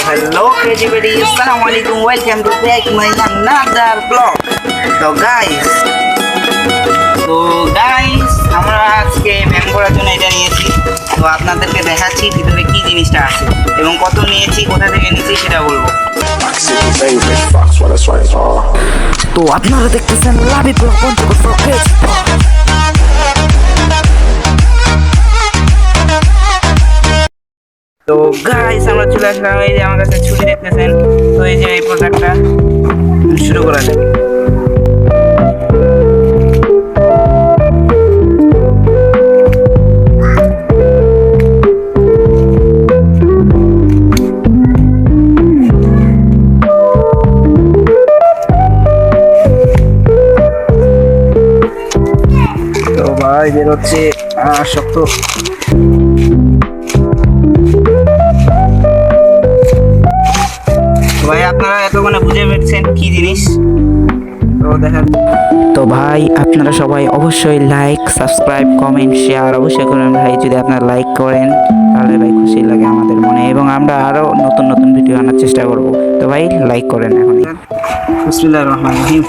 hello everybody, assalamualaikum, welcome to back my another vlog. তো guys আমরা আজকে ব্যায়াম করার জন্য এটা নিয়েছি। তো আপনাদেরকে দেখাচ্ছি ভিতরে কি জিনিসটা আছে এবং কত নিয়েছি, কোথা থেকে নিয়েছি সেটা বলবো। তো আপনারা দেখতেছেন লাভি ব্লগ পঞ্চগড় ফ্রকেজ। তো গাইস আমরা চলে আসলাম, এই যে আমার কাছে ছুরি দেখতেছেন। তো এই যে এই প্রোডাক্টটা শুরু করা যাক। তো ভাই বের হচ্ছে শক্ত। ভাই আপনারা এতক্ষণে বুঝে পেরেছেন কি জিনিস, তো দেখেন। তো ভাই আপনারা সবাই অবশ্যই লাইক, সাবস্ক্রাইব, কমেন্ট, শেয়ার অবশ্যই করবেন ভাই। যদি আপনারা লাইক করেন তাহলে ভাই খুশি লাগে আমাদের মনে, এবং আমরা আরও নতুন নতুন ভিডিও আনার চেষ্টা করব। তো ভাই লাইক করেন এখনই। বিসমিল্লাহির রহমানির রহিম।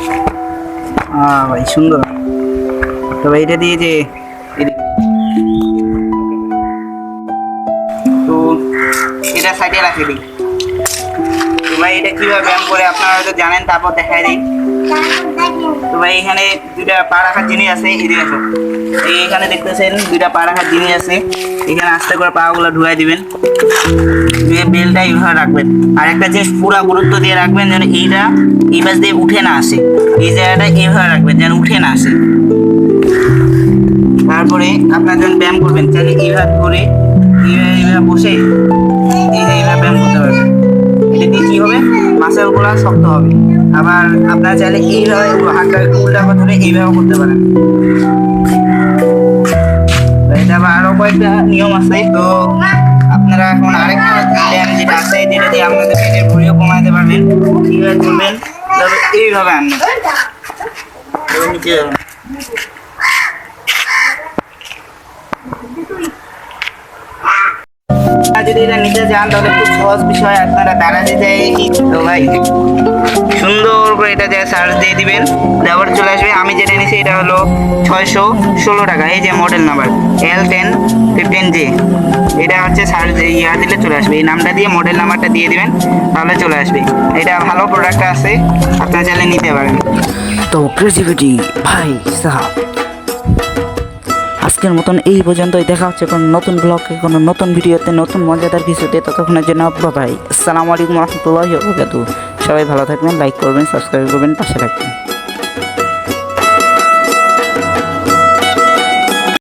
ভাই সুন্দর। তো ভাই এটা দিয়ে যে তো এটা সাইডে রাখে দিই। তো ভাই এটা কিভাবে ব্যায়াম করে আপনারা হয়তো জানেন, তারপর দেখাই দিই। তো ভাই এখানে দুইটা পা রাখার জিনিস আছে, এদিকে আসো। এইখানে দেখতেছেন দুইটা পা রাখার জিনিস আছে। এখানে আস্তে করে পাগুলো ঢুকাই দিবেন, বেলটা এইভাবে রাখবেন। আর একটা জিনিস পুরা গুরুত্ব দিয়ে রাখবেন যেন এইটা এই পাশ দিয়ে উঠে না আসে। এই জায়গাটা এইভাবে রাখবেন যেন উঠে না আসে। তারপরে আপনার যখন ব্যায়াম করবেন তাহলে এইভাবে করে এইভাবে বসে এইভাবে ব্যায়াম করতে পারবেন। এটা দিয়ে কী হবে, মাসেলগুলো শক্ত হবে। আবার আপনারা চাইলে এইভাবে হাতটা উল্টা করে ধরে এইভাবে করতে পারেন। এটা আবার আরও কয়েকটা নিয়ম আছে। তো আপনারা এখন আরেকটা ব্যায়াম যেটা আছে, যেটা দিয়ে আপনাদের পেটের ভুঁড়িও কমাতে পারবেন। কীভাবে করবেন, তবে এইভাবে আনবেন, নিচে যাবেন। যদি এটা নিতে যান তাহলে খুব সহজ বিষয়, আপনারা দাঁড়াতে চাই। তো ভাই সুন্দর করে এটা যা সার্চ দিয়ে দিবেন, দেওয়ার চলে আসবে। আমি যেটা নিয়েছি এটা হলো 616 টাকা। এই যে মডেল নাম্বার L1015J, এটা হচ্ছে সার্চ ইয়া দিলে চলে আসবে। এই নামটা দিয়ে মডেল নাম্বারটা দিয়ে দিবেন, তাহলে চলে আসবে। এটা ভালো প্রোডাক্ট আছে, আপনারা চাইলে নিতে পারেন। তো ক্রিয়েটিভিটি ভাই সাহাব, আজকের মতন এই পর্যন্তই। দেখা হচ্ছে কোনো নতুন ব্লগে, কোনো নতুন ভিডিওতে, নতুন মজাদার কিছুতে। ততক্ষণের জন্য ভাই আসসালামু আলাইকুম রহমতুল্লাহি ওয়া বারাকাতুহু। সবাই ভালো থাকবেন, লাইক করবেন, সাবস্ক্রাইব করবেন, পাশে থাকবেন।